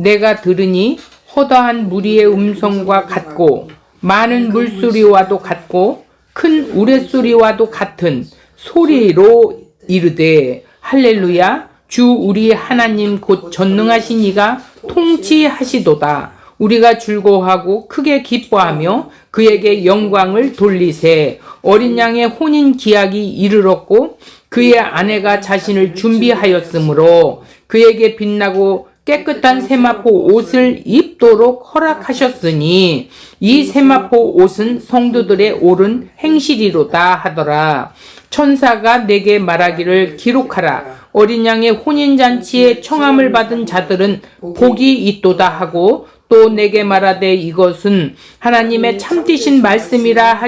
내가 들으니 허다한 무리의 음성과 같고 많은 물소리와도 같고 큰 우레소리와도 같은 소리로 이르되 할렐루야 주 우리 하나님 곧 전능하신 이가 통치하시도다. 우리가 즐거워하고 크게 기뻐하며 그에게 영광을 돌리세. 어린 양의 혼인 기약이 이르렀고 그의 아내가 자신을 준비하였으므로 그에게 빛나고 깨끗한 세마포 옷을 입도록 허락하셨으니 이 세마포 옷은 성도들의 옳은 행실이로다 하더라. 천사가 내게 말하기를 기록하라. 어린 양의 혼인잔치에 청함을 받은 자들은 복이 있도다 하고 또 내게 말하되 이것은 하나님의 참되신 말씀이라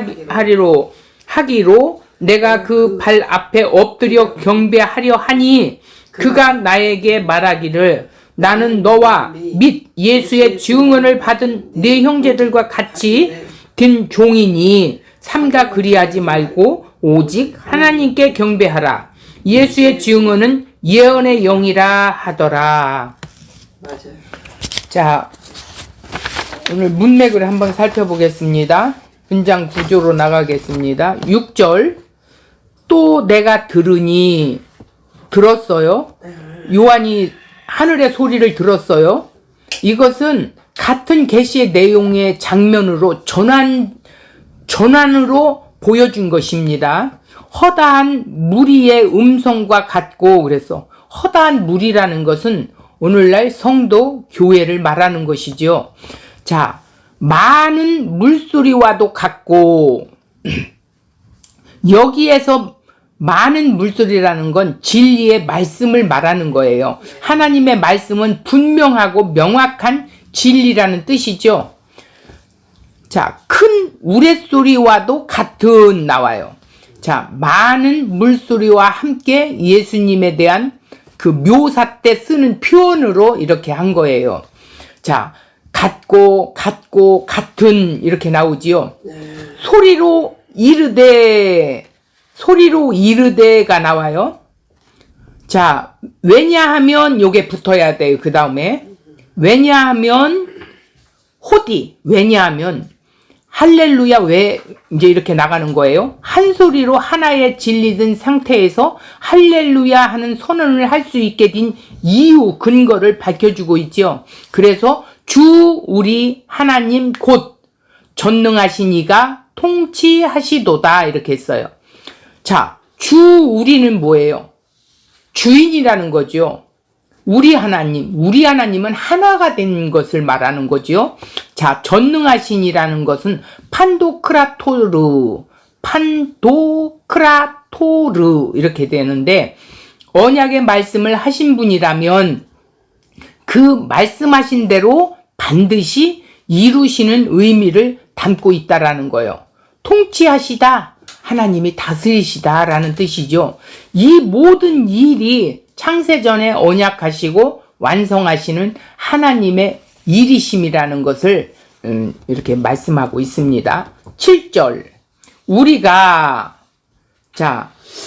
하기로 내가 그 발 앞에 엎드려 경배하려 하니 그가 나에게 말하기를 나는 너와 및 예수의 증언을 받은 네 형제들과 같이 된 종이니 삼가 그리하지 말고 오직 하나님께 경배하라. 예수의 증언은 예언의 영이라 하더라. 맞아요. 자, 오늘 문맥을 한번 살펴보겠습니다. 문장 구조로 나가겠습니다. 6절 또 내가 들으니 들었어요. 요한이 하늘의 소리를 들었어요. 이것은 같은 계시의 내용의 장면으로 전환으로 보여준 것입니다. 허다한 무리의 음성과 같고 그래서 허다한 무리라는 것은 오늘날 성도 교회를 말하는 것이죠. 자, 많은 물소리와도 같고 여기에서 많은 물소리라는 건 진리의 말씀을 말하는 거예요. 하나님의 말씀은 분명하고 명확한 진리라는 뜻이죠. 자, 큰 우레소리와도 같은 나와요. 자, 많은 물소리와 함께 예수님에 대한 그 묘사 때 쓰는 표현으로 이렇게 한 거예요. 자, 같고 같은 이렇게 나오지요. 소리로 이르되가 나와요. 자, 왜냐하면 요게 붙어야 돼요. 그 다음에 왜냐하면 왜냐하면 할렐루야 왜 이제 이렇게 나가는 거예요. 한 소리로 하나의 진리된 상태에서 할렐루야 하는 선언을 할 수 있게 된 이유 근거를 밝혀주고 있죠. 그래서 주 우리 하나님 곧 전능하신 이가 통치하시도다 이렇게 했어요. 자, 주 우리는 뭐예요? 주인이라는 거죠. 우리 하나님은 하나가 된 것을 말하는 거죠. 자, 전능하신이라는 것은 판도크라토르 이렇게 되는데 언약의 말씀을 하신 분이라면 그 말씀하신 대로 반드시 이루시는 의미를 담고 있다라는 거예요. 통치하시다, 하나님이 다스리시다라는 뜻이죠. 이 모든 일이 창세전에 언약하시고 완성하시는 하나님의 일이심이라는 것을 이렇게 말씀하고 있습니다. 7절 우리가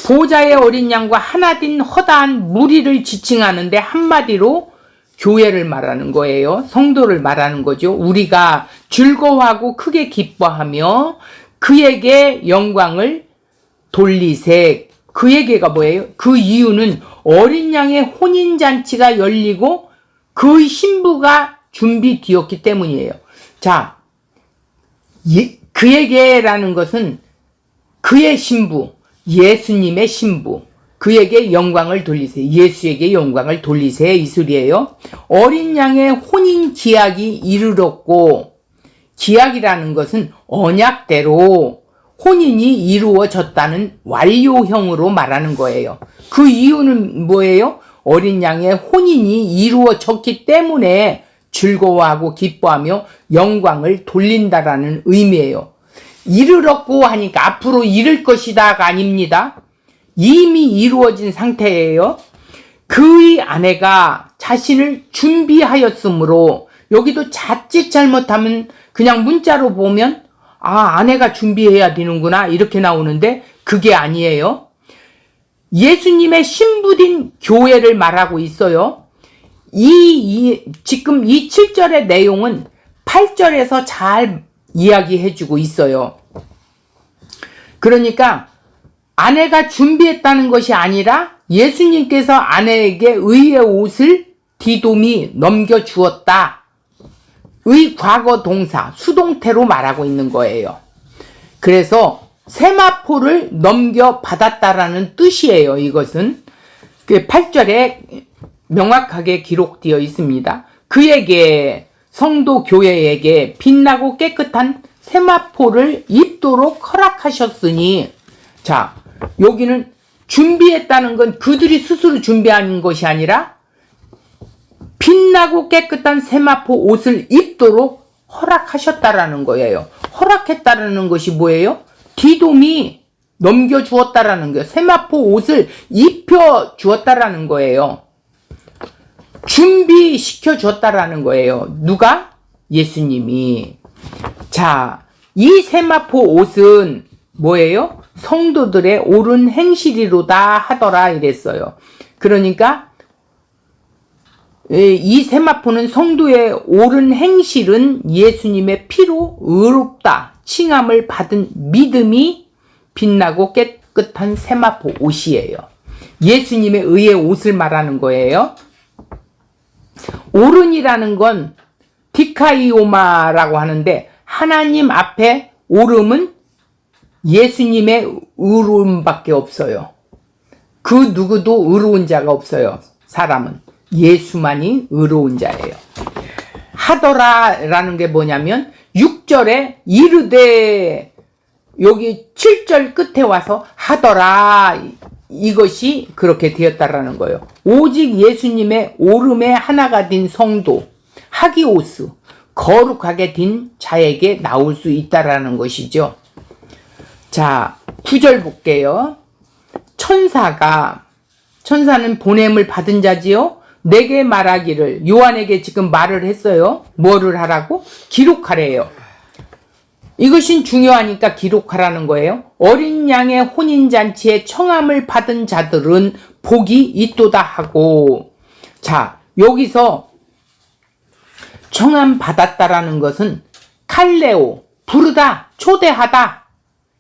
보좌의 어린 양과 하나 된 허다한 무리를 지칭하는데 한마디로 교회를 말하는 거예요. 성도를 말하는 거죠. 우리가 즐거워하고 크게 기뻐하며 그에게 영광을 돌리세. 그에게가 뭐예요? 그 이유는 어린 양의 혼인잔치가 열리고 그의 신부가 준비되었기 때문이에요. 자, 그에게라는 것은 그의 신부, 예수님의 신부, 그에게 영광을 돌리세. 예수에게 영광을 돌리세. 이 소리예요. 어린 양의 혼인 기약이 이르렀고, 기약이라는 것은 언약대로 혼인이 이루어졌다는 완료형으로 말하는 거예요. 그 이유는 뭐예요? 어린 양의 혼인이 이루어졌기 때문에 즐거워하고 기뻐하며 영광을 돌린다라는 의미예요. 이르렀고 하니까 앞으로 이룰 것이다가 아닙니다. 이미 이루어진 상태예요. 그의 아내가 자신을 준비하였으므로 여기도 자칫 잘못하면 그냥 문자로 보면 아내가 준비해야 되는구나 이렇게 나오는데 그게 아니에요. 예수님의 신부된 교회를 말하고 있어요. 지금 이 7절의 내용은 8절에서 잘 이야기해주고 있어요. 그러니까 아내가 준비했다는 것이 아니라 예수님께서 아내에게 의의 옷을 디돔이 넘겨주었다. 의 과거 동사, 수동태로 말하고 있는 거예요. 그래서 세마포를 넘겨받았다라는 뜻이에요. 이것은 8절에 명확하게 기록되어 있습니다. 그에게, 성도 교회에게 빛나고 깨끗한 세마포를 입도록 허락하셨으니, 자, 여기는 준비했다는 건 그들이 스스로 준비한 것이 아니라 빛나고 깨끗한 세마포 옷을 입도록 허락하셨다라는 거예요. 허락했다라는 것이 뭐예요? 디돔이 넘겨주었다라는 거예요. 세마포 옷을 입혀주었다라는 거예요. 준비시켜 줬다라는 거예요. 누가? 예수님이. 자, 이 세마포 옷은 뭐예요? 성도들의 옳은 행실이로다 하더라 이랬어요. 그러니까 이 세마포는 성도의 옳은 행실은 예수님의 피로 의롭다 칭함을 받은 믿음이 빛나고 깨끗한 세마포 옷이에요. 예수님의 의의 옷을 말하는 거예요. 옳은이라는 건 디카이오마라고 하는데, 하나님 앞에 옳음은 예수님의 의로움밖에 없어요. 그 누구도 의로운 자가 없어요. 사람은 예수만이 의로운 자예요. 하더라라는 게 뭐냐면 6절에 이르되, 여기 7절 끝에 와서 하더라, 이것이 그렇게 되었다라는 거예요. 오직 예수님의 옳음에 하나가 된 성도, 하기오스, 거룩하게 된 자에게 나올 수 있다라는 것이죠. 자, 9절 볼게요. 천사는 보냄을 받은 자지요. 내게 말하기를, 요한에게 지금 말을 했어요. 뭐를 하라고? 기록하래요. 이것이 중요하니까 기록하라는 거예요. 어린 양의 혼인잔치에 청함을 받은 자들은 복이 있도다 하고, 자, 여기서 청함 받았다라는 것은 칼레오, 부르다, 초대하다,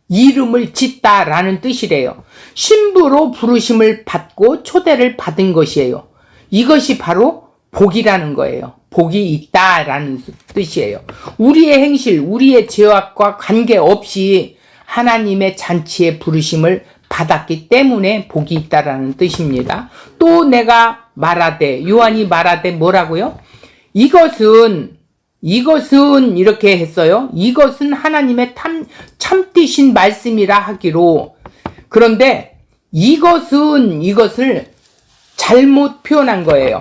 이름을 짓다라는 뜻이래요. 신부로 부르심을 받고 초대를 받은 것이에요. 이것이 바로 복이라는 거예요. 복이 있다라는 뜻이에요. 우리의 행실, 우리의 죄악과 관계없이 하나님의 잔치에 부르심을 받았기 때문에 복이 있다라는 뜻입니다. 또 내가 말하되, 요한이 말하되 뭐라고요? 이것은 이렇게 했어요. 이것은 하나님의 참되신 말씀이라 하기로. 그런데 이것을 잘못 표현한 거예요.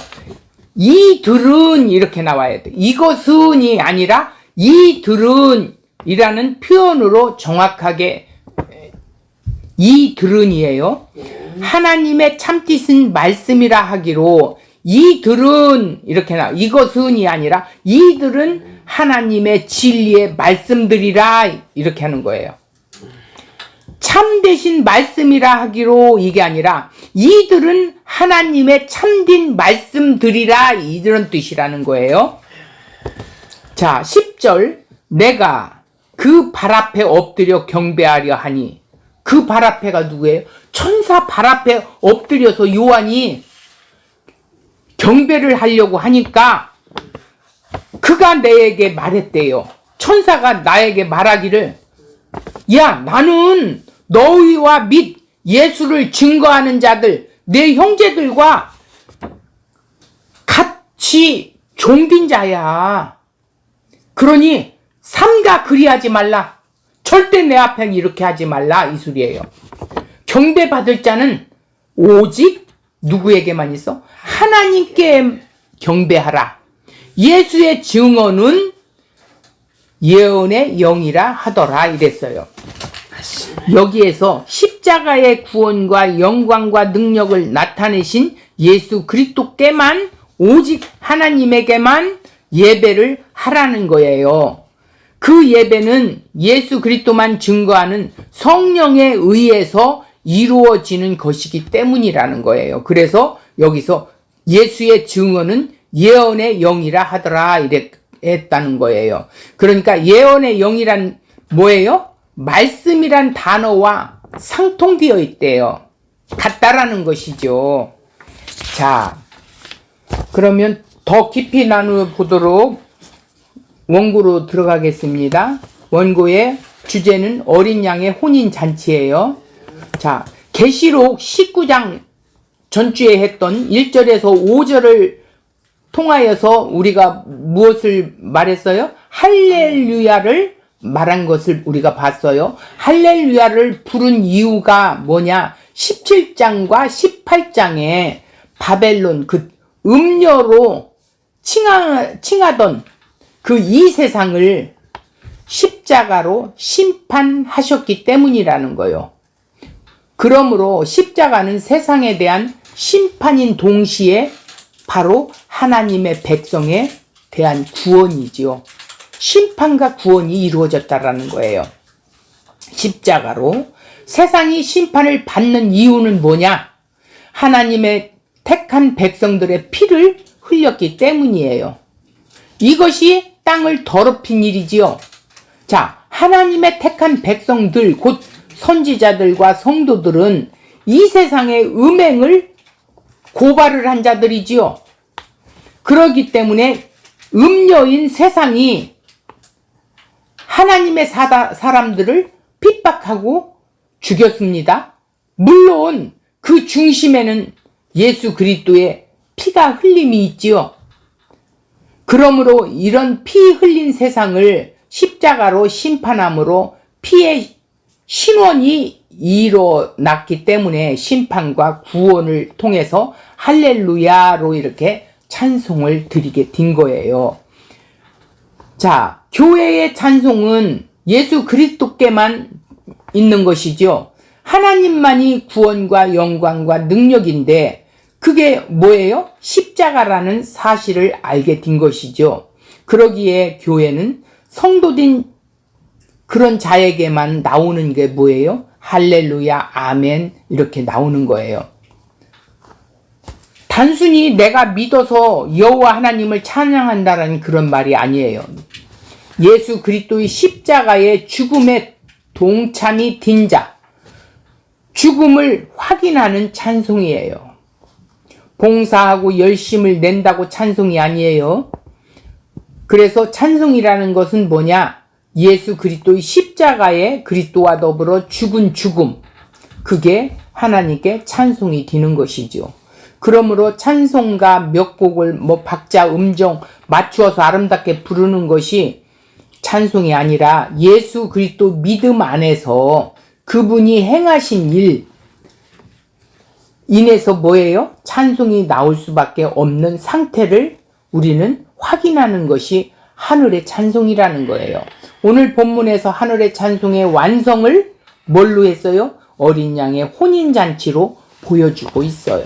이들은 이렇게 나와야 돼. 이것은이 아니라 이들은 이라는 표현으로 정확하게, 이들은이에요. 하나님의 참되신 말씀이라 하기로, 이들은 이렇게 나와. 이것은이 아니라 이들은 하나님의 진리의 말씀들이라 이렇게 하는 거예요. 참되신 말씀이라 하기로, 이게 아니라 이들은 하나님의 참된 말씀들이라, 이런 뜻이라는 거예요. 자, 10절, 내가 그 발 앞에 엎드려 경배하려 하니, 그 발 앞에가 누구예요? 천사 발 앞에 엎드려서 요한이 경배를 하려고 하니까 그가 내게 말했대요. 천사가 나에게 말하기를, 야, 나는 너희와 및 예수를 증거하는 자들, 내 형제들과 같이 종된 자야. 그러니 삼가 그리하지 말라. 절대 내 앞에 이렇게 하지 말라, 이 소리예요. 경배받을 자는 오직 누구에게만 있어? 하나님께 경배하라. 예수의 증언은 예언의 영이라 하더라 이랬어요. 여기에서 십자가의 구원과 영광과 능력을 나타내신 예수 그리스도께만, 오직 하나님에게만 예배를 하라는 거예요. 그 예배는 예수 그리스도만 증거하는 성령에 의해서 이루어지는 것이기 때문이라는 거예요. 그래서 여기서 예수의 증언은 예언의 영이라 하더라 이랬다는 거예요. 그러니까 예언의 영이란 뭐예요? 말씀이란 단어와 상통되어 있대요. 같다라는 것이죠. 자, 그러면 더 깊이 나눠보도록 원고로 들어가겠습니다. 원고의 주제는 어린 양의 혼인잔치예요. 자, 계시록 19장 전주에 했던 1절에서 5절을 통하여서 우리가 무엇을 말했어요? 할렐루야를 말한 것을 우리가 봤어요. 할렐루야를 부른 이유가 뭐냐? 17장과 18장에 바벨론 그 음녀로 칭하던 그 이 세상을 십자가로 심판하셨기 때문이라는 거예요. 그러므로 십자가는 세상에 대한 심판인 동시에 바로 하나님의 백성에 대한 구원이지요. 심판과 구원이 이루어졌다라는 거예요. 십자가로. 세상이 심판을 받는 이유는 뭐냐? 하나님의 택한 백성들의 피를 흘렸기 때문이에요. 이것이 땅을 더럽힌 일이지요. 자, 하나님의 택한 백성들, 곧 선지자들과 성도들은 이 세상의 음행을 고발을 한 자들이지요. 그렇기 때문에 음녀인 세상이 하나님의 사람들을 핍박하고 죽였습니다. 물론 그 중심에는 예수 그리스도의 피가 흘림이 있지요. 그러므로 이런 피 흘린 세상을 십자가로 심판함으로 피의 신원이 일어났기 때문에 심판과 구원을 통해서 할렐루야로 이렇게 찬송을 드리게 된 거예요. 자, 교회의 찬송은 예수 그리스도께만 있는 것이죠. 하나님만이 구원과 영광과 능력인데 그게 뭐예요? 십자가라는 사실을 알게 된 것이죠. 그러기에 교회는 성도된 그런 자에게만 나오는 게 뭐예요? 할렐루야, 아멘 이렇게 나오는 거예요. 단순히 내가 믿어서 여호와 하나님을 찬양한다라는 그런 말이 아니에요. 예수 그리스도의 십자가의 죽음에 동참이 된 자, 죽음을 확인하는 찬송이에요. 봉사하고 열심을 낸다고 찬송이 아니에요. 그래서 찬송이라는 것은 뭐냐? 예수 그리스도의 십자가에 그리스도와 더불어 죽은 죽음, 그게 하나님께 찬송이 되는 것이죠. 그러므로 찬송가 몇 곡을 박자 음정 맞추어서 아름답게 부르는 것이 찬송이 아니라 예수 그리스도 믿음 안에서 그분이 행하신 일 인해서 뭐예요? 찬송이 나올 수밖에 없는 상태를 우리는 확인하는 것이 하늘의 찬송이라는 거예요. 오늘 본문에서 하늘의 찬송의 완성을 뭘로 했어요? 어린 양의 혼인잔치로 보여주고 있어요.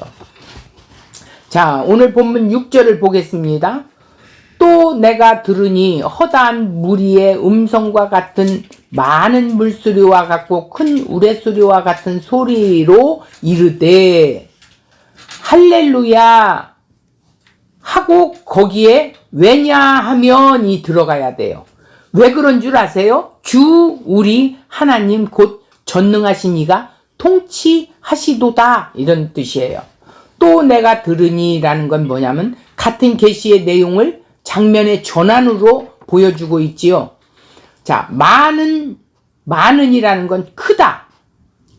자, 오늘 본문 6절을 보겠습니다. 또 내가 들으니 허다한 무리의 음성과 같은 많은 물소리와 같고 큰 우레소리와 같은 소리로 이르되 할렐루야 하고 거기에 왜냐하면이 들어가야 돼요. 왜 그런 줄 아세요? 주 우리 하나님 곧 전능하신 이가 통치하시도다 이런 뜻이에요. 또 내가 들으니 라는 건 뭐냐면 같은 계시의 내용을 장면의 전환으로 보여주고 있지요. 자, 많은이라는 건 크다,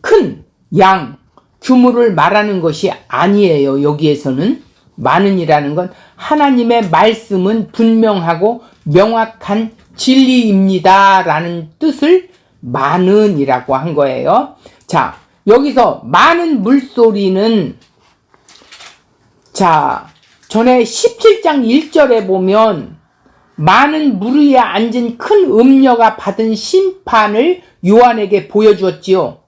큰, 양, 규모를 말하는 것이 아니에요. 여기에서는 많은이라는 건 하나님의 말씀은 분명하고 명확한 진리입니다 라는 뜻을 많은이라고 한 거예요. 자, 여기서 많은 물소리는 자, 전에 17장 1절에 보면 많은 물 위에 앉은 큰 음녀가 받은 심판을 요한에게 보여주었지요.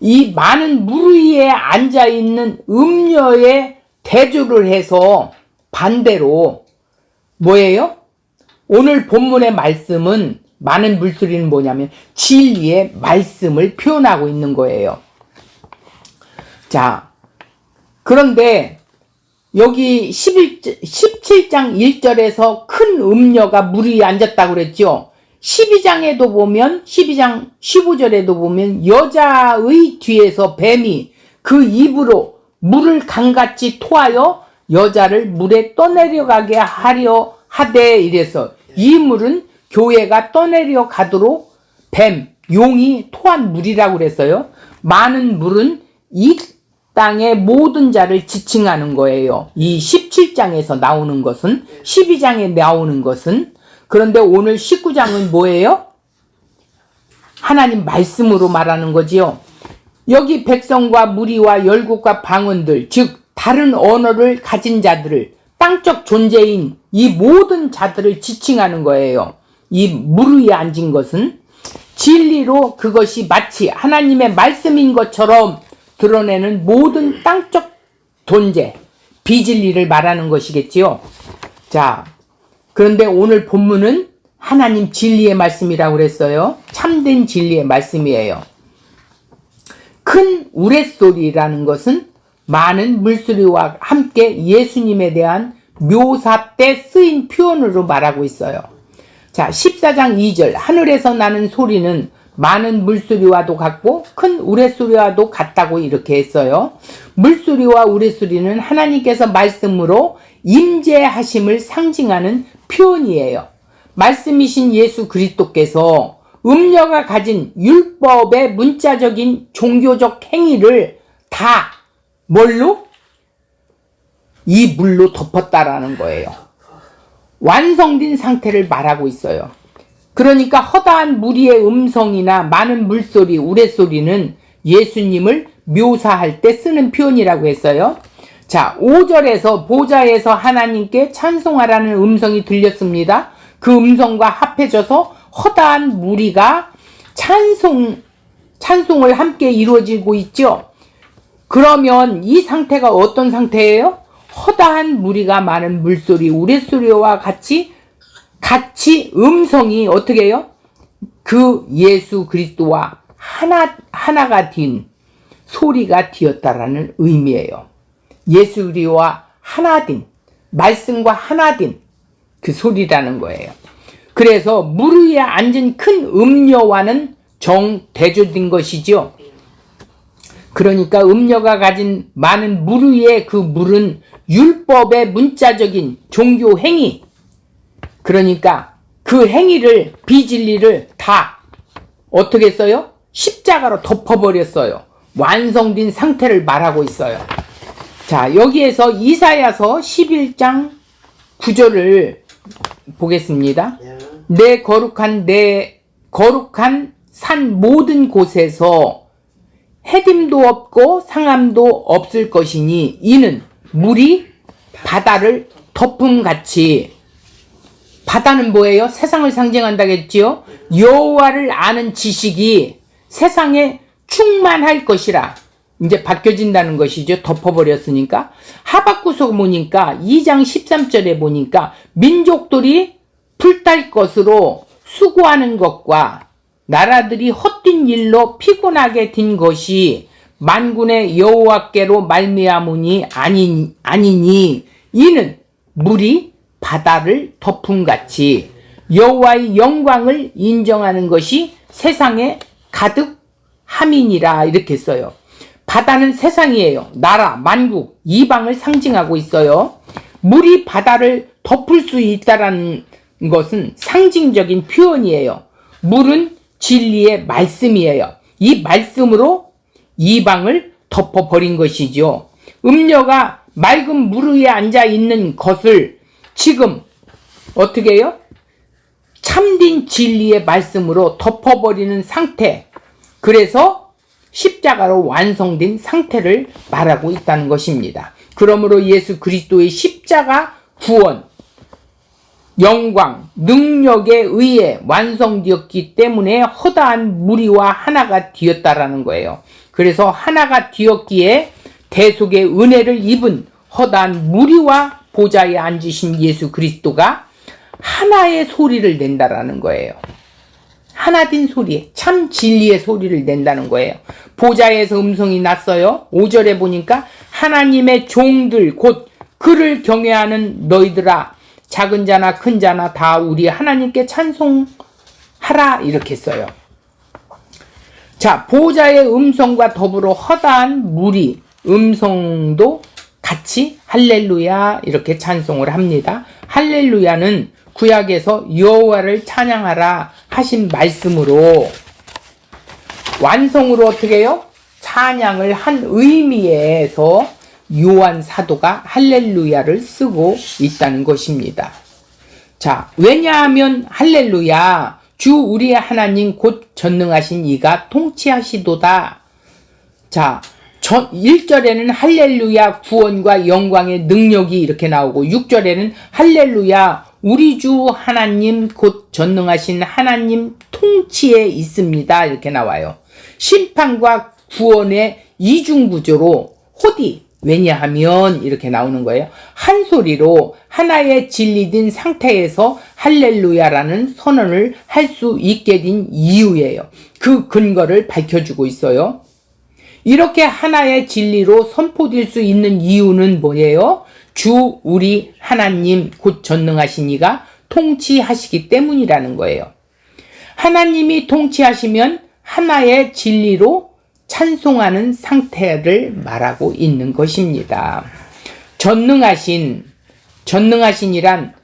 이 많은 물 위에 앉아있는 음녀에 대조를 해서 반대로 뭐예요? 오늘 본문의 말씀은 많은 물소리는 뭐냐면 진리의 말씀을 표현하고 있는 거예요. 자, 그런데 여기 17장 1절에서 큰 음녀가 물 위에 앉았다고 그랬죠. 12장에도 보면 12장 15절에도 보면 여자의 뒤에서 뱀이 그 입으로 물을 강같이 토하여 여자를 물에 떠내려가게 하려 하되 이래서 이 물은 교회가 떠내려 가도록 뱀, 용이 토한 물이라고 그랬어요. 많은 물은 이 땅의 모든 자를 지칭하는 거예요. 이 17장에서 나오는 것은, 12장에 나오는 것은. 그런데 오늘 19장은 뭐예요? 하나님 말씀으로 말하는 거지요. 여기 백성과 무리와 열국과 방언들, 즉 다른 언어를 가진 자들을, 땅적 존재인 이 모든 자들을 지칭하는 거예요. 이 물 위에 앉은 것은 진리로 그것이 마치 하나님의 말씀인 것처럼 드러내는 모든 땅적 존재, 비진리를 말하는 것이겠지요. 자, 그런데 오늘 본문은 하나님 진리의 말씀이라고 그랬어요. 참된 진리의 말씀이에요. 큰 우레소리라는 것은 많은 물소리와 함께 예수님에 대한 묘사 때 쓰인 표현으로 말하고 있어요. 자, 14장 2절 하늘에서 나는 소리는 많은 물소리와도 같고 큰 우레소리와도 같다고 이렇게 했어요. 물소리와 우레소리는 하나님께서 말씀으로 임재하심을 상징하는 표현이에요. 말씀이신 예수 그리스도께서 음녀가 가진 율법의 문자적인 종교적 행위를 다 뭘로? 이 물로 덮었다라는 거예요. 완성된 상태를 말하고 있어요. 그러니까 허다한 무리의 음성이나 많은 물소리, 우레소리는 예수님을 묘사할 때 쓰는 표현이라고 했어요. 자, 5절에서 보좌에서 하나님께 찬송하라는 음성이 들렸습니다. 그 음성과 합해져서 허다한 무리가 찬송을 함께 이루어지고 있죠. 그러면 이 상태가 어떤 상태예요? 허다한 무리가 많은 물소리, 우레소리와 같이 음성이 어떻게 해요? 그 예수 그리스도와 하나가 된 소리가 되었다라는 의미예요. 예수 그리스도와 하나 된, 말씀과 하나 된 그 소리라는 거예요. 그래서 물 위에 앉은 큰 음녀와는 정대조된 것이죠. 그러니까 음녀가 가진 많은 물 위에 그 물은 율법의 문자적인 종교 행위, 그러니까 그 행위를, 비진리를 다 어떻게 써요? 십자가로 덮어버렸어요. 완성된 상태를 말하고 있어요. 자, 여기에서 이사야서 11장 9절을 보겠습니다. 내 거룩한 산 모든 곳에서 해딤도 없고 상함도 없을 것이니 이는 물이 바다를 덮음같이. 바다는 뭐예요? 세상을 상징한다겠지요. 여호와를 아는 지식이 세상에 충만할 것이라. 이제 바뀌어진다는 것이죠. 덮어버렸으니까. 하박구서 보니까 2장 13절에 보니까 민족들이 불탈 것으로 수고하는 것과 나라들이 헛된 일로 피곤하게 된 것이 만군의 여호와께로 말미암으니 아니니 이는 물이 바다를 덮음같이 여호와의 영광을 인정하는 것이 세상에 가득함이니라. 이렇게 써요. 바다는 세상이에요. 나라, 만국, 이방을 상징하고 있어요. 물이 바다를 덮을 수 있다는 것은 상징적인 표현이에요. 물은 진리의 말씀이에요. 이 말씀으로 이방을 덮어버린 것이죠. 음녀가 맑은 물 위에 앉아 있는 것을 지금 어떻게 해요? 참된 진리의 말씀으로 덮어버리는 상태. 그래서 십자가로 완성된 상태를 말하고 있다는 것입니다. 그러므로 예수 그리스도의 십자가 구원, 영광, 능력에 의해 완성되었기 때문에 허다한 무리와 하나가 되었다라는 거예요. 그래서 하나가 되었기에 대속의 은혜를 입은 허다한 무리와 보좌에 앉으신 예수 그리스도가 하나의 소리를 낸다라는 거예요. 하나된 소리, 참 진리의 소리를 낸다는 거예요. 보좌에서 음성이 났어요. 5절에 보니까 하나님의 종들 곧 그를 경외하는 너희들아, 작은 자나 큰 자나 다 우리 하나님께 찬송하라, 이렇게 써요. 자, 보호자의 음성과 더불어 허다한 무리 음성도 같이 할렐루야 이렇게 찬송을 합니다. 할렐루야는 구약에서 여호와를 찬양하라 하신 말씀으로 완성으로 어떻게 해요? 찬양을 한 의미에서 요한 사도가 할렐루야를 쓰고 있다는 것입니다. 자, 왜냐하면 할렐루야, 주 우리의 하나님 곧 전능하신 이가 통치하시도다. 자, 1절에는 할렐루야 구원과 영광의 능력이 이렇게 나오고, 6절에는 할렐루야 우리 주 하나님 곧 전능하신 하나님 통치에 있습니다, 이렇게 나와요. 심판과 구원의 이중구조로 호디, 왜냐하면 이렇게 나오는 거예요. 한 소리로 하나의 진리된 상태에서 할렐루야라는 선언을 할 수 있게 된 이유예요. 그 근거를 밝혀주고 있어요. 이렇게 하나의 진리로 선포될 수 있는 이유는 뭐예요? 주 우리 하나님 곧 전능하신 이가 통치하시기 때문이라는 거예요. 하나님이 통치하시면 하나의 진리로 찬송하는 상태를 말하고 있는 것입니다. 전능하신이란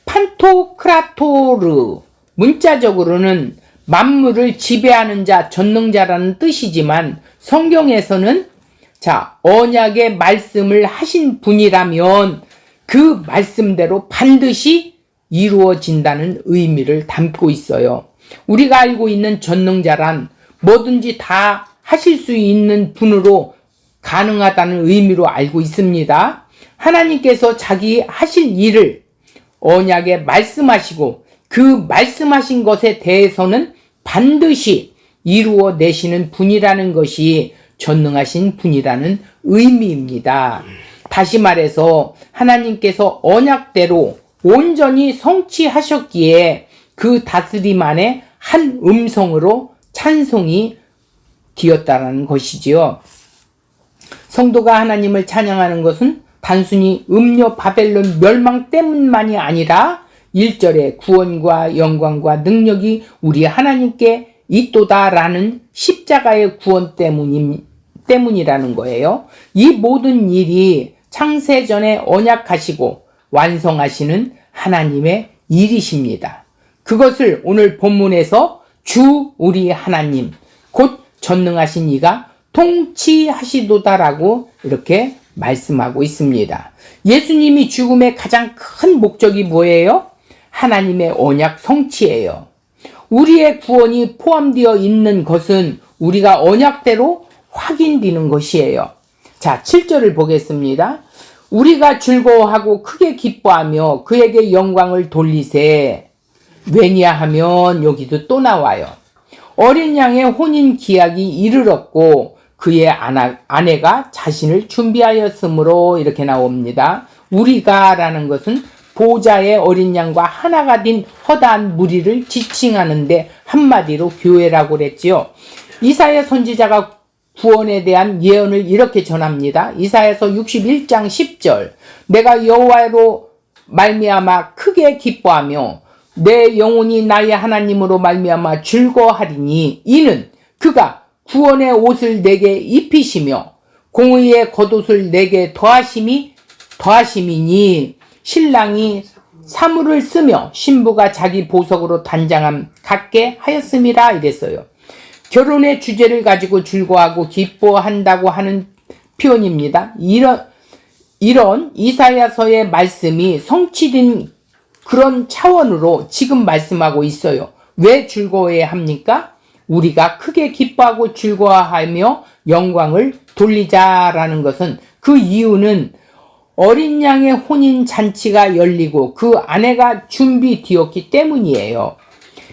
판토크라토르, 문자적으로는 만물을 지배하는 자, 전능자라는 뜻이지만 성경에서는 언약의 말씀을 하신 분이라면 그 말씀대로 반드시 이루어진다는 의미를 담고 있어요. 우리가 알고 있는 전능자란 뭐든지 다 하실 수 있는 분으로 가능하다는 의미로 알고 있습니다. 하나님께서 자기 하실 일을 언약에 말씀하시고 그 말씀하신 것에 대해서는 반드시 이루어내시는 분이라는 것이 전능하신 분이라는 의미입니다. 다시 말해서 하나님께서 언약대로 온전히 성취하셨기에 그 다스림 안에 한 음성으로 찬송이 되었다는 것이지요. 성도가 하나님을 찬양하는 것은 단순히 음녀 바벨론 멸망 때문만이 아니라 1절에 구원과 영광과 능력이 우리 하나님께 있도다라는 십자가의 구원 때문이라는 거예요. 이 모든 일이 창세전에 언약하시고 완성하시는 하나님의 일이십니다. 그것을 오늘 본문에서 주 우리 하나님 곧 전능하신 이가 통치하시도다라고 이렇게 말씀하고 있습니다. 예수님이 죽음의 가장 큰 목적이 뭐예요? 하나님의 언약 성취예요. 우리의 구원이 포함되어 있는 것은 우리가 언약대로 확인되는 것이에요. 자, 7절을 보겠습니다. 우리가 즐거워하고 크게 기뻐하며 그에게 영광을 돌리세. 왜냐하면 여기도 또 나와요. 어린 양의 혼인 기약이 이르렀고 그의 아내가 자신을 준비하였으므로 이렇게 나옵니다. 우리가라는 것은 보호자의 어린 양과 하나가 된 허다한 무리를 지칭하는데 한마디로 교회라고 그랬지요. 이사야 선지자가 구원에 대한 예언을 이렇게 전합니다. 이사야서 61장 10절 내가 여호와로 말미암아 크게 기뻐하며 내 영혼이 나의 하나님으로 말미암아 즐거워하리니 이는 그가 구원의 옷을 내게 입히시며 공의의 겉옷을 내게 더하심이니 신랑이 사물을 쓰며 신부가 자기 보석으로 단장함 같게 하였음이라 이랬어요. 결혼의 주제를 가지고 즐거워하고 기뻐한다고 하는 표현입니다. 이런 이사야서의 말씀이 성취된 그런 차원으로 지금 말씀하고 있어요. 왜 즐거워해야 합니까? 우리가 크게 기뻐하고 즐거워하며 영광을 돌리자라는 것은 그 이유는 어린 양의 혼인 잔치가 열리고 그 아내가 준비되었기 때문이에요.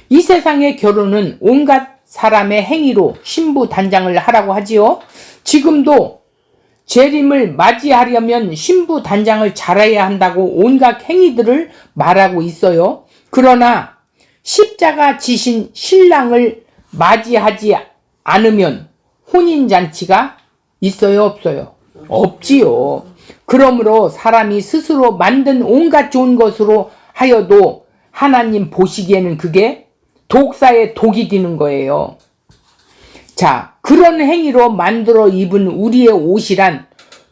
이 세상의 결혼은 온갖 사람의 행위로 신부 단장을 하라고 하지요. 지금도 재림을 맞이하려면 신부 단장을 잘해야 한다고 온갖 행위들을 말하고 있어요. 그러나 십자가 지신 신랑을 맞이하지 않으면 혼인잔치가 있어요, 없어요? 없지요. 그러므로 사람이 스스로 만든 온갖 좋은 것으로 하여도 하나님 보시기에는 그게 독사의 독이 되는 거예요. 자, 그런 행위로 만들어 입은 우리의 옷이란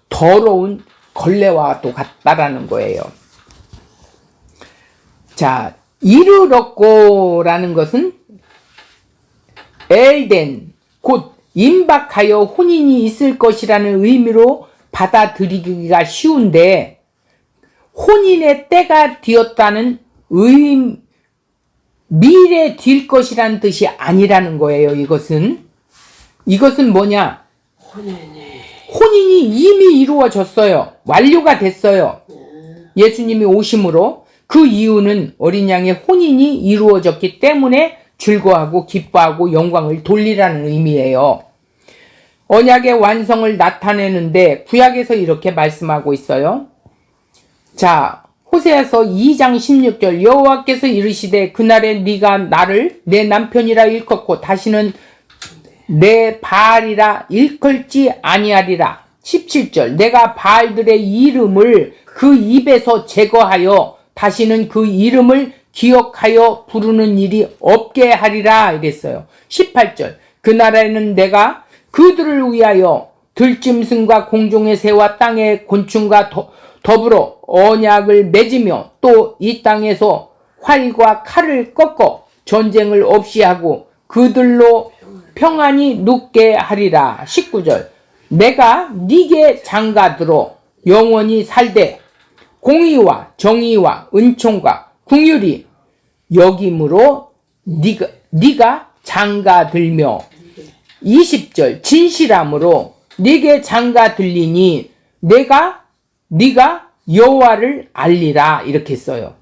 더러운 걸레와도 같다라는 거예요. 자, 이르렀고라는 것은 엘덴, 곧 임박하여 혼인이 있을 것이라는 의미로 받아들이기가 쉬운데, 혼인의 때가 되었다는 미래 될 것이라는 뜻이 아니라는 거예요. 이것은 뭐냐? 혼인이 이미 이루어졌어요. 완료가 됐어요. 예수님이 오심으로. 그 이유는 어린 양의 혼인이 이루어졌기 때문에 즐거워하고 기뻐하고 영광을 돌리라는 의미예요. 언약의 완성을 나타내는데 구약에서 이렇게 말씀하고 있어요. 자, 호세아서 2장 16절, 여호와께서 이르시되 그날에 네가 나를 내 남편이라 일컫고 다시는 내 바알이라 일컬지 아니하리라. 17절, 내가 바알들의 이름을 그 입에서 제거하여 다시는 그 이름을 기억하여 부르는 일이 없게 하리라 이랬어요. 18절, 그날에는 내가 그들을 위하여 들짐승과 공중의 새와 땅의 곤충과 더불어 언약을 맺으며 또 이 땅에서 활과 칼을 꺾어 전쟁을 없이 하고 그들로 평안히 눕게 하리라. 19절, 내가 네게 장가들어 영원히 살되 공의와 정의와 은총과 긍휼이 여김으로 네가 장가들며 20절, 진실함으로 네게 장가들리니 네가 여호와를 알리라 이렇게 써요.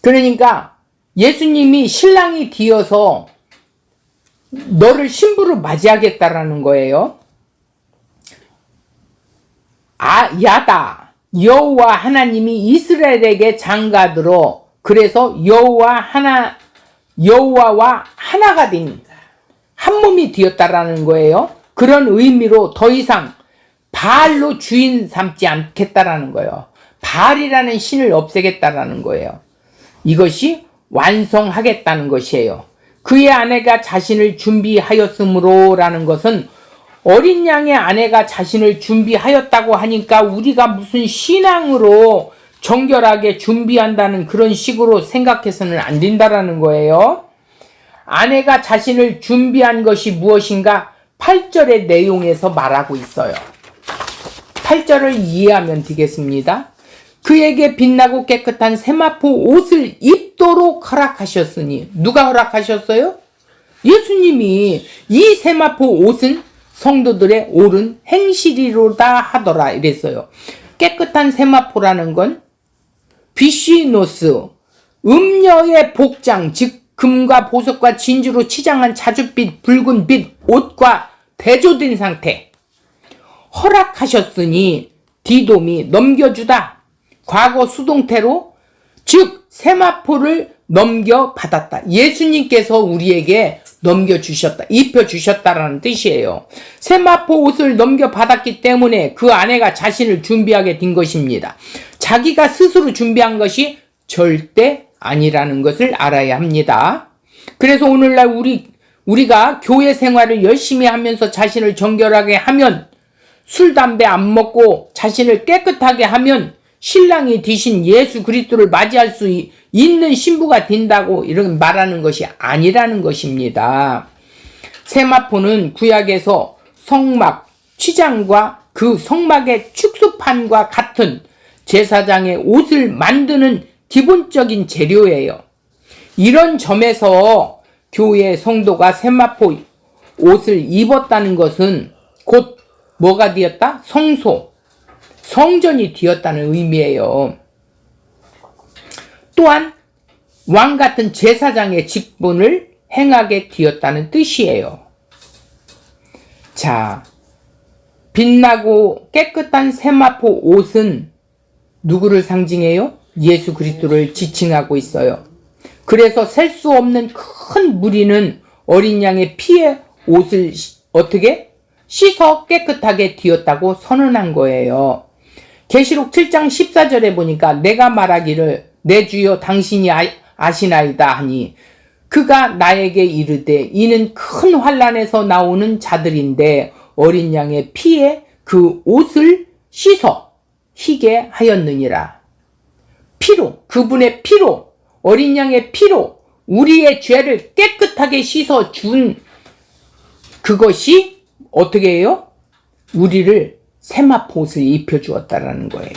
그러니까 예수님이 신랑이 되어서 너를 신부로 맞이하겠다라는 거예요. 야다, 여호와 하나님이 이스라엘에게 장가들어 그래서 여호와와 하나가 된 한 몸이 되었다라는 거예요. 그런 의미로 더 이상 바알로 주인 삼지 않겠다라는 거예요. 바알이라는 신을 없애겠다라는 거예요. 이것이 완성하겠다는 것이에요. 그의 아내가 자신을 준비하였으므로라는 것은 어린 양의 아내가 자신을 준비하였다고 하니까 우리가 무슨 신앙으로 정결하게 준비한다는 그런 식으로 생각해서는 안 된다라는 거예요. 아내가 자신을 준비한 것이 무엇인가 8절의 내용에서 말하고 있어요. 8절을 이해하면 되겠습니다. 그에게 빛나고 깨끗한 세마포 옷을 입도록 허락하셨으니, 누가 허락하셨어요? 예수님이. 이 세마포 옷은 성도들의 옳은 행실이로다 하더라 이랬어요. 깨끗한 세마포라는 건 비시노스, 음녀의 복장, 즉 금과 보석과 진주로 치장한 자줏빛 붉은 빛 옷과 대조된 상태. 허락하셨으니 디돔이 넘겨주다. 과거 수동태로, 즉 세마포를 넘겨받았다. 예수님께서 우리에게 넘겨주셨다, 입혀주셨다라는 뜻이에요. 세마포 옷을 넘겨받았기 때문에 그 아내가 자신을 준비하게 된 것입니다. 자기가 스스로 준비한 것이 절대 아니라는 것을 알아야 합니다. 그래서 오늘날 우리가 교회 생활을 열심히 하면서 자신을 정결하게 하면, 술, 담배 안 먹고 자신을 깨끗하게 하면 신랑이 되신 예수 그리스도를 맞이할 수 있는 신부가 된다고 이런 말하는 것이 아니라는 것입니다. 세마포는 구약에서 성막, 취장과 그 성막의 축소판과 같은 제사장의 옷을 만드는 기본적인 재료예요. 이런 점에서 교회 성도가 세마포 옷을 입었다는 것은 곧 뭐가 되었다? 성전이 되었다는 의미예요. 또한 왕 같은 제사장의 직분을 행하게 되었다는 뜻이에요. 자, 빛나고 깨끗한 세마포 옷은 누구를 상징해요? 예수 그리스도를 지칭하고 있어요. 그래서 셀 수 없는 큰 무리는 어린 양의 피에 옷을 어떻게 씻어 깨끗하게 되었다고 선언한 거예요. 계시록 7장 14절에 보니까 내가 말하기를 내 주여 당신이 아시나이다 하니 그가 나에게 이르되 이는 큰 환난에서 나오는 자들인데 어린 양의 피에 그 옷을 씻어 희게 하였느니라. 피로, 그분의 피로, 어린 양의 피로 우리의 죄를 깨끗하게 씻어 준 그것이 어떻게 해요? 우리를 세마포 옷을 입혀주었다라는 거예요.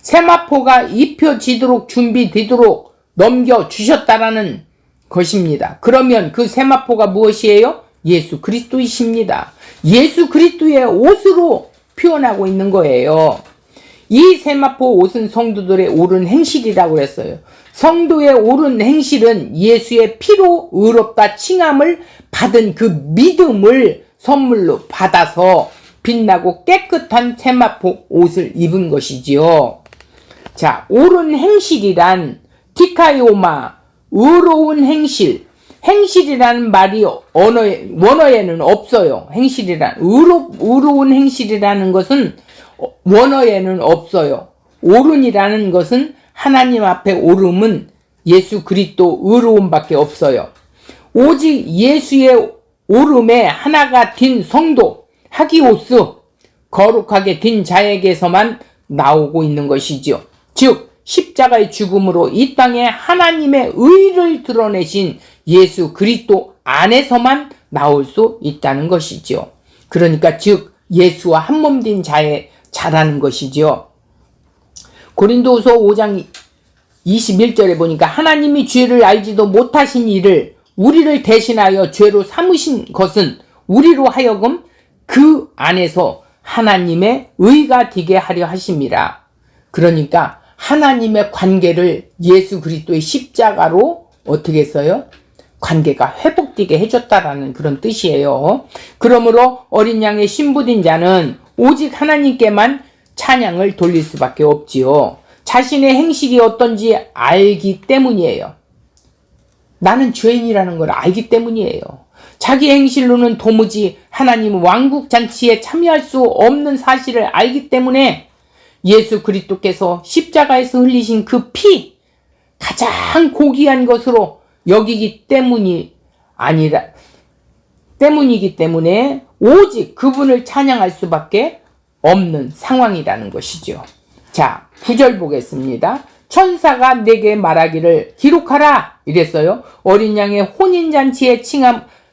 세마포가 입혀지도록 준비되도록 넘겨주셨다라는 것입니다. 그러면 그 세마포가 무엇이에요? 예수 그리스도이십니다. 예수 그리스도의 옷으로 표현하고 있는 거예요. 이 세마포 옷은 성도들의 옳은 행실이라고 그랬어요. 성도의 옳은 행실은 예수의 피로 의롭다 칭함을 받은 그 믿음을 선물로 받아서 빛나고 깨끗한 세마포 옷을 입은 것이지요. 자, 옳은 행실이란 디카이오마, 의로운 행실. 행실이라는 말이 원어에는 없어요. 행실이란 의로운 행실이라는 것은 원어에는 없어요. 옳은이라는 것은 하나님 앞에 옳음은 예수 그리스도 의로움밖에 없어요. 오직 예수의 옳음에 하나가 된 성도 하기오스 거룩하게 된 자에게서만 나오고 있는 것이죠. 즉 십자가의 죽음으로 이 땅에 하나님의 의를 드러내신 예수 그리스도 안에서만 나올 수 있다는 것이죠. 그러니까 즉 예수와 한몸 된 자라는 것이죠. 고린도후서 5장 21절에 보니까 하나님이 죄를 알지도 못하신 이를 우리를 대신하여 죄로 삼으신 것은 우리로 하여금 그 안에서 하나님의 의가 되게 하려 하심이라. 그러니까 하나님의 관계를 예수 그리스도의 십자가로 어떻게 했어요? 관계가 회복되게 해줬다라는 그런 뜻이에요. 그러므로 어린 양의 신부된 자는 오직 하나님께만 찬양을 돌릴 수밖에 없지요. 자신의 행실이 어떤지 알기 때문이에요. 나는 죄인이라는 걸 알기 때문이에요. 자기 행실로는 도무지 하나님 왕국 잔치에 참여할 수 없는 사실을 알기 때문에 예수 그리스도께서 십자가에서 흘리신 그 피, 가장 고귀한 것으로 여기기 때문이기 때문에 오직 그분을 찬양할 수밖에 없는 상황이라는 것이죠. 자, 9절 보겠습니다. 천사가 내게 말하기를 기록하라 이랬어요. 어린 양의 혼인잔치에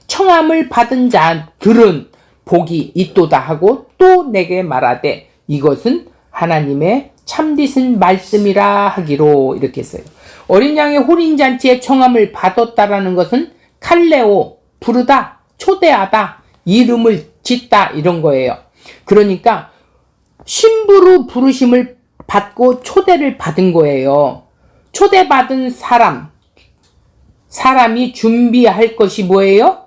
청함을 받은 자들은 복이 있도다 하고 또 내게 말하되 이것은 하나님의 참되신 말씀이라 하기로 이렇게 했어요. 어린 양의 혼인잔치에 청함을 받았다라는 것은 칼레오, 부르다, 초대하다, 이름을 짓다 이런 거예요. 그러니까 신부로 부르심을 받고 초대를 받은 거예요. 초대받은 사람이 준비할 것이 뭐예요?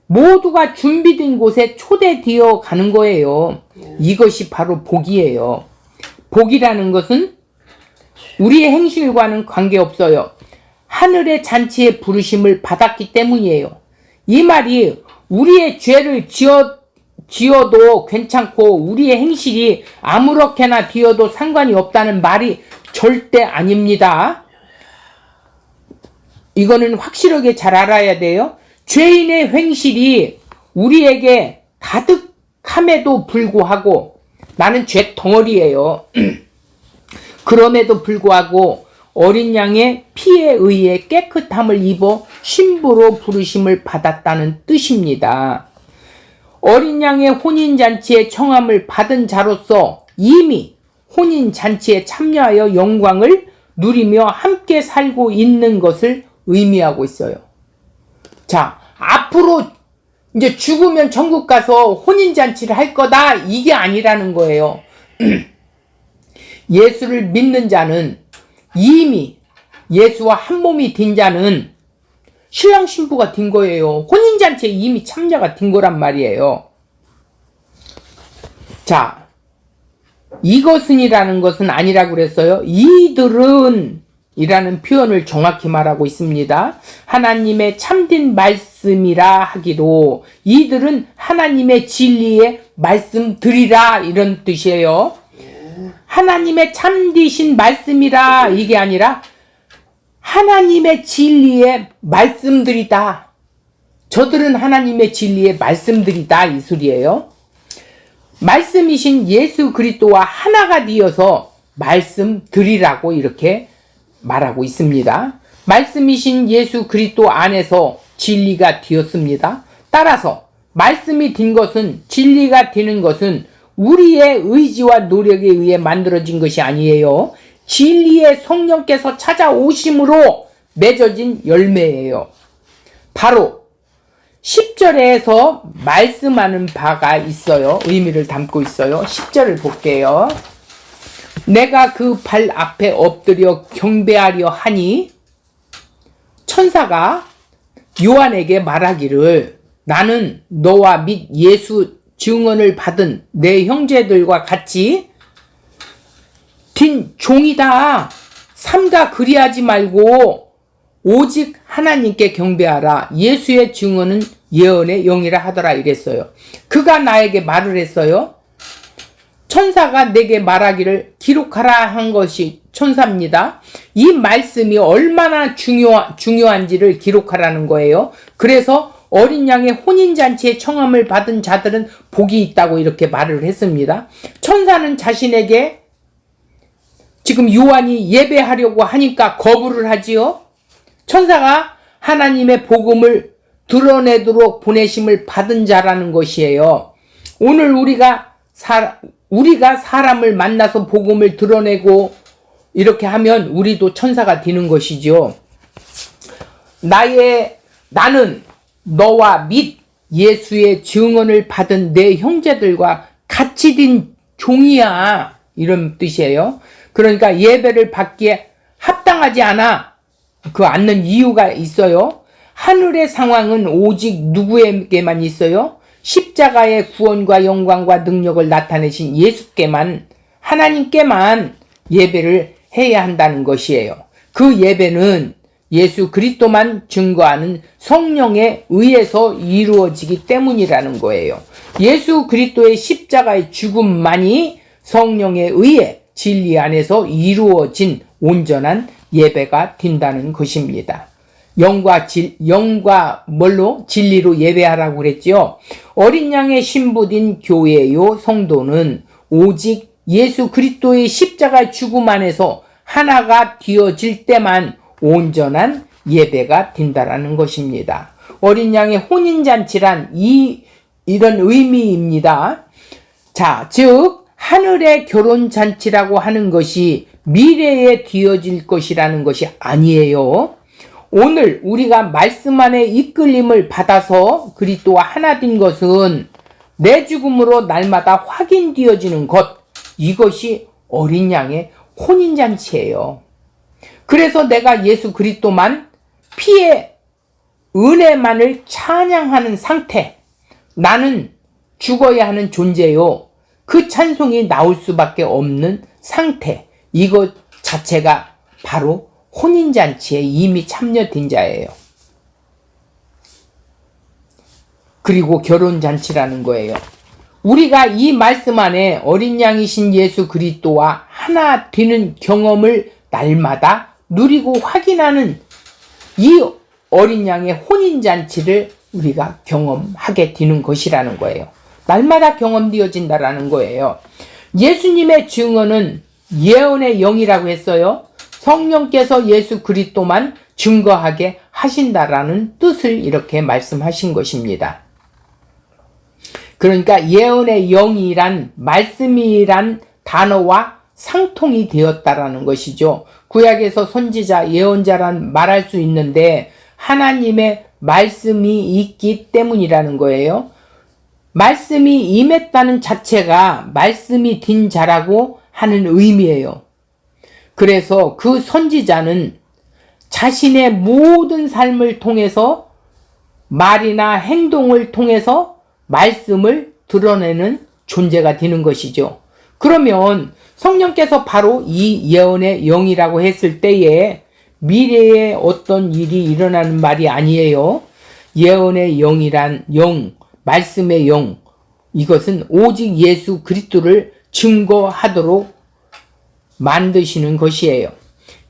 모두가 준비된 곳에 초대되어 가는 거예요. 이것이 바로 복이에요. 복이라는 것은 우리의 행실과는 관계없어요. 하늘의 잔치에 부르심을 받았기 때문이에요. 이 말이 우리의 죄를 지어도 괜찮고 우리의 행실이 아무렇게나 되어도 상관이 없다는 말이 절대 아닙니다. 이거는 확실하게 잘 알아야 돼요. 죄인의 행실이 우리에게 가득함에도 불구하고 나는 죄 덩어리예요. 그럼에도 불구하고 어린 양의 피에 의해 깨끗함을 입어 신부로 부르심을 받았다는 뜻입니다. 어린 양의 혼인잔치에 청함을 받은 자로서 이미 혼인잔치에 참여하여 영광을 누리며 함께 살고 있는 것을 의미하고 있어요. 자, 앞으로 이제 죽으면 천국 가서 혼인잔치를 할 거다 이게 아니라는 거예요. 예수를 믿는 자는 이미 예수와 한 몸이 된 자는 신랑 신부가 된 거예요. 혼인잔치에 이미 참여가 된 거란 말이에요. 자, 이것은이라는 것은 아니라고 그랬어요. 이들은 이라는 표현을 정확히 말하고 있습니다. 하나님의 참된 말씀이라 하기로 이들은 하나님의 진리의 말씀들이라 이런 뜻이에요. 하나님의 참되신 말씀이라 이게 아니라 하나님의 진리의 말씀들이다. 저들은 하나님의 진리의 말씀들이다 이 소리예요. 말씀이신 예수 그리스도와 하나가 되어서 말씀들이라고 이렇게 말하고 있습니다. 말씀이신 예수 그리스도 안에서 진리가 되었습니다. 따라서 말씀이 된 것은, 진리가 되는 것은 우리의 의지와 노력에 의해 만들어진 것이 아니에요. 진리의 성령께서 찾아오심으로 맺어진 열매예요. 바로 10절에서 말씀하는 바가 있어요. 의미를 담고 있어요. 10절을 볼게요. 내가 그 발 앞에 엎드려 경배하려 하니 천사가 요한에게 말하기를 나는 너와 및 예수 증언을 받은 내 형제들과 같이 딘 종이다. 삼가 그리하지 말고 오직 하나님께 경배하라. 예수의 증언은 예언의 영이라 하더라 이랬어요. 그가 나에게 말을 했어요. 천사가 내게 말하기를 기록하라 한 것이 천사입니다. 이 말씀이 얼마나 중요한지를 기록하라는 거예요. 그래서 어린 양의 혼인잔치에 청함을 받은 자들은 복이 있다고 이렇게 말을 했습니다. 천사는 자신에게 지금 요한이 예배하려고 하니까 거부를 하지요. 천사가 하나님의 복음을 드러내도록 보내심을 받은 자라는 것이에요. 오늘 우리가 사람을 만나서 복음을 드러내고 이렇게 하면 우리도 천사가 되는 것이죠. 나는 너와 및 예수의 증언을 받은 내 형제들과 같이 된 종이야. 이런 뜻이에요. 그러니까 예배를 받기에 합당하지 않는 이유가 있어요. 하늘의 상황은 오직 누구에게만 있어요? 십자가의 구원과 영광과 능력을 나타내신 예수께만, 하나님께만 예배를 해야 한다는 것이에요. 그 예배는 예수 그리스도만 증거하는 성령에 의해서 이루어지기 때문이라는 거예요. 예수 그리스도의 십자가의 죽음만이 성령에 의해 진리 안에서 이루어진 온전한 예배가 된다는 것입니다. 영과 뭘로? 진리로 예배하라고 그랬죠. 어린 양의 신부된 교회요 성도는 오직 예수 그리스도의 십자가 죽음 안에서 하나가 되어질 때만 온전한 예배가 된다라는 것입니다. 어린 양의 혼인잔치란 이런 의미입니다. 자, 즉 하늘의 결혼잔치라고 하는 것이 미래에 되어질 것이라는 것이 아니에요. 오늘 우리가 말씀 안에 이끌림을 받아서 그리스도와 하나 된 것은 내 죽음으로 날마다 확인되어지는 것, 이것이 어린 양의 혼인잔치예요. 그래서 내가 예수 그리스도만 피의 은혜만을 찬양하는 상태, 나는 죽어야 하는 존재요. 그 찬송이 나올 수밖에 없는 상태, 이것 자체가 바로 혼인잔치에 이미 참여된 자예요. 그리고 결혼잔치라는 거예요. 우리가 이 말씀 안에 어린 양이신 예수 그리스도와 하나 되는 경험을 날마다 누리고 확인하는 이 어린 양의 혼인잔치를 우리가 경험하게 되는 것이라는 거예요. 날마다 경험되어진다라는 거예요. 예수님의 증언은 예언의 영이라고 했어요. 성령께서 예수 그리스도만 증거하게 하신다라는 뜻을 이렇게 말씀하신 것입니다. 그러니까 예언의 영이란 말씀이란 단어와 상통이 되었다라는 것이죠. 구약에서 선지자, 예언자란 말할 수 있는데 하나님의 말씀이 있기 때문이라는 거예요. 말씀이 임했다는 자체가 말씀이 된 자라고 하는 의미예요. 그래서 그 선지자는 자신의 모든 삶을 통해서 말이나 행동을 통해서 말씀을 드러내는 존재가 되는 것이죠. 그러면 성령께서 바로 이 예언의 영이라고 했을 때에 미래에 어떤 일이 일어나는 말이 아니에요. 예언의 영이란 영, 말씀의 영, 이것은 오직 예수 그리스도를 증거하도록 만드시는 것이에요.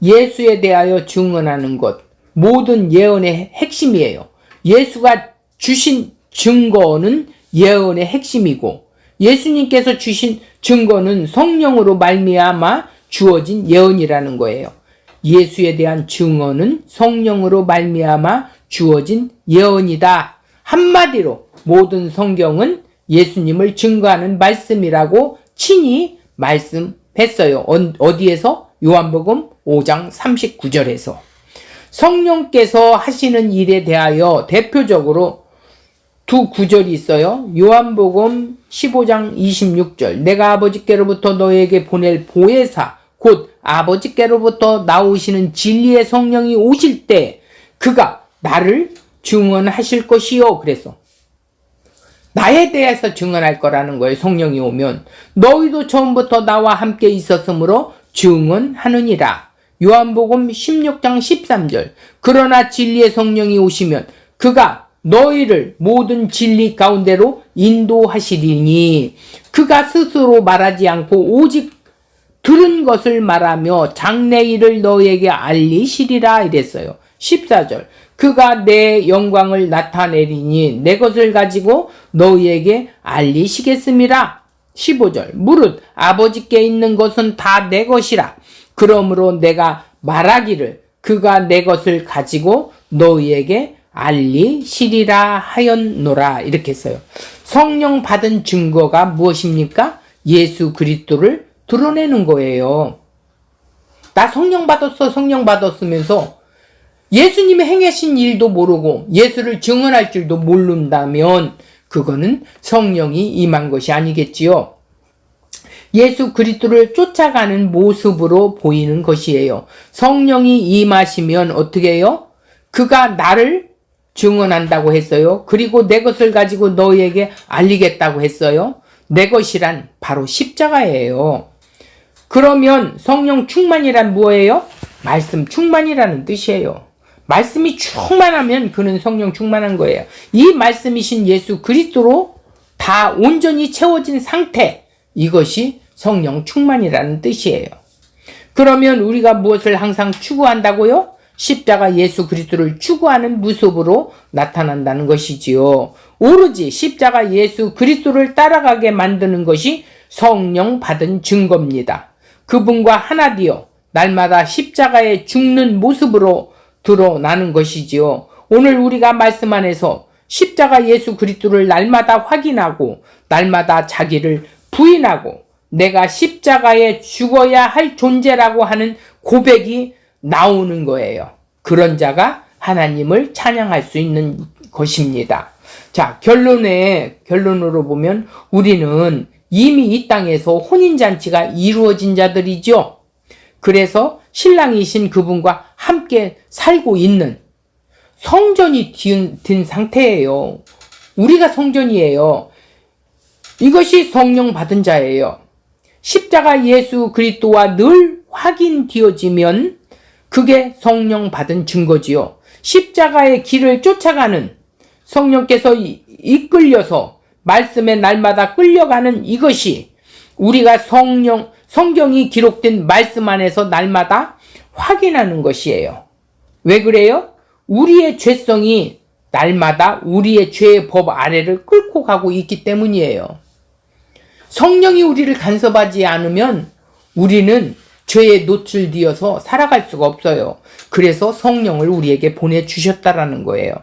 예수에 대하여 증언하는 것, 모든 예언의 핵심이에요. 예수가 주신 증거는 예언의 핵심이고, 예수님께서 주신 증거는 성령으로 말미암아 주어진 예언이라는 거예요. 예수에 대한 증언은 성령으로 말미암아 주어진 예언이다. 한마디로 모든 성경은 예수님을 증거하는 말씀이라고 친히 말씀했어요. 어디에서? 요한복음 5장 39절에서. 성령께서 하시는 일에 대하여 대표적으로 두 구절이 있어요. 요한복음 15장 26절. 내가 아버지께로부터 너에게 보낼 보혜사 곧 아버지께로부터 나오시는 진리의 성령이 오실 때 그가 나를 증언하실 것이요. 그래서 나에 대해서 증언할 거라는 거예요. 성령이 오면 너희도 처음부터 나와 함께 있었으므로 증언하느니라. 요한복음 16장 13절. 그러나 진리의 성령이 오시면 그가 너희를 모든 진리 가운데로 인도하시리니 그가 스스로 말하지 않고 오직 들은 것을 말하며 장래 일을 너희에게 알리시리라 이랬어요. 14절. 그가 내 영광을 나타내리니 내 것을 가지고 너희에게 알리시겠음이라. 15절. 무릇 아버지께 있는 것은 다 내 것이라. 그러므로 내가 말하기를 그가 내 것을 가지고 너희에게 알리시리라 하였노라. 이렇게 했어요. 성령 받은 증거가 무엇입니까? 예수 그리스도를 드러내는 거예요. 나 성령 받았어, 성령 받았으면서 예수님이 행하신 일도 모르고 예수를 증언할 줄도 모른다면 그거는 성령이 임한 것이 아니겠지요. 예수 그리스도를 쫓아가는 모습으로 보이는 것이에요. 성령이 임하시면 어떻게 해요? 그가 나를 증언한다고 했어요. 그리고 내 것을 가지고 너희에게 알리겠다고 했어요. 내 것이란 바로 십자가예요. 그러면 성령 충만이란 뭐예요? 말씀 충만이라는 뜻이에요. 말씀이 충만하면 그는 성령 충만한 거예요. 이 말씀이신 예수 그리스도로 다 온전히 채워진 상태, 이것이 성령 충만이라는 뜻이에요. 그러면 우리가 무엇을 항상 추구한다고요? 십자가 예수 그리스도를 추구하는 모습으로 나타난다는 것이지요. 오로지 십자가 예수 그리스도를 따라가게 만드는 것이 성령 받은 증거입니다. 그분과 하나 되어 날마다 십자가에 죽는 모습으로 드러나는 것이지요. 오늘 우리가 말씀 안에서 십자가 예수 그리스도를 날마다 확인하고 날마다 자기를 부인하고 내가 십자가에 죽어야 할 존재라고 하는 고백이 나오는 거예요. 그런 자가 하나님을 찬양할 수 있는 것입니다. 자, 결론으로 보면 우리는 이미 이 땅에서 혼인잔치가 이루어진 자들이죠. 그래서 신랑이신 그분과 함께 살고 있는 성전이 든 상태예요. 우리가 성전이에요. 이것이 성령 받은 자예요. 십자가 예수 그리스도와 늘 확인되어지면 그게 성령 받은 증거지요. 십자가의 길을 쫓아가는 성령께서 이끌려서 말씀에 날마다 끌려가는 이것이 우리가 성경이 기록된 말씀 안에서 날마다 확인하는 것이에요. 왜 그래요? 우리의 죄성이 날마다 우리의 죄의 법 아래를 끌고 가고 있기 때문이에요. 성령이 우리를 간섭하지 않으면 우리는 죄에 노출되어서 살아갈 수가 없어요. 그래서 성령을 우리에게 보내주셨다라는 거예요.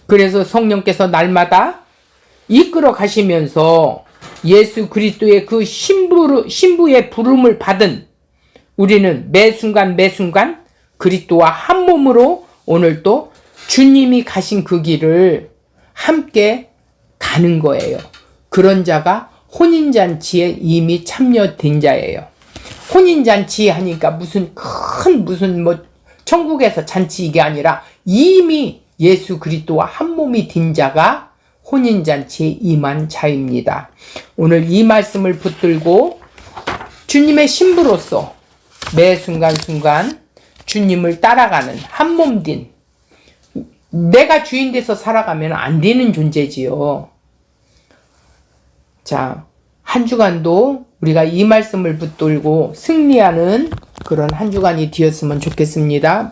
그래서 성령께서 날마다 이끌어 가시면서 예수 그리스도의 그 신부의 부름을 받은 우리는 매 순간 그리스도와 한 몸으로 오늘도 주님이 가신 그 길을 함께 가는 거예요. 그런 자가 혼인잔치에 이미 참여된 자예요. 혼인잔치 하니까 무슨 천국에서 잔치 이게 아니라 이미 예수 그리스도와 한 몸이 된 자가 혼인잔치에 임한 자입니다. 오늘 이 말씀을 붙들고 주님의 신부로서 매 순간순간 주님을 따라가는 한 몸 된 내가 주인 돼서 살아가면 안 되는 존재지요. 자, 한 주간도 우리가 이 말씀을 붙들고 승리하는 그런 한 주간이 되었으면 좋겠습니다.